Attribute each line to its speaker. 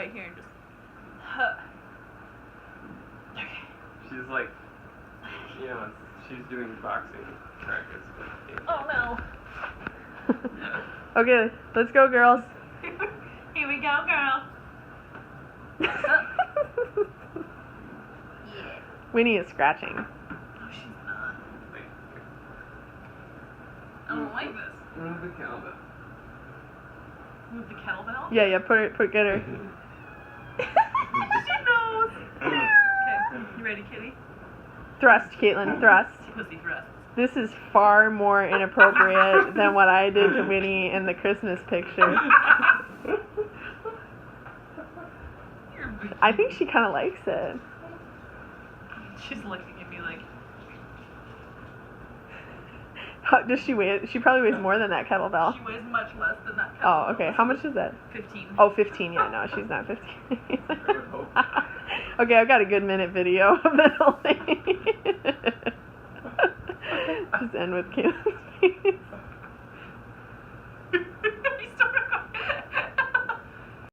Speaker 1: right here and just. Okay.
Speaker 2: She's like, you know, she's doing boxing practice.
Speaker 1: Oh no.
Speaker 3: Okay, let's go, girls.
Speaker 1: Here we go, girl. Yeah.
Speaker 3: Winnie is scratching.
Speaker 1: Oh, she's not.
Speaker 2: Wait.
Speaker 1: I don't like this.
Speaker 2: Move the kettlebell.
Speaker 1: Move the kettlebell?
Speaker 3: Yeah, get her.
Speaker 1: She knows. Okay, you ready, kitty?
Speaker 3: Thrust, Caitlin, thrust.
Speaker 1: Pussy thrust.
Speaker 3: This is far more inappropriate than what I did to Winnie in the Christmas picture. I think she kind of likes it.
Speaker 1: She's looking at me like.
Speaker 3: How, does she weigh it? She probably weighs more than that kettlebell.
Speaker 1: She weighs much less than that kettlebell.
Speaker 3: Oh, okay. How much is that?
Speaker 1: 15.
Speaker 3: Oh, 15. Yeah, no, she's not 15. Okay, I've got a good minute video of that whole thing. Just end with Caitlin.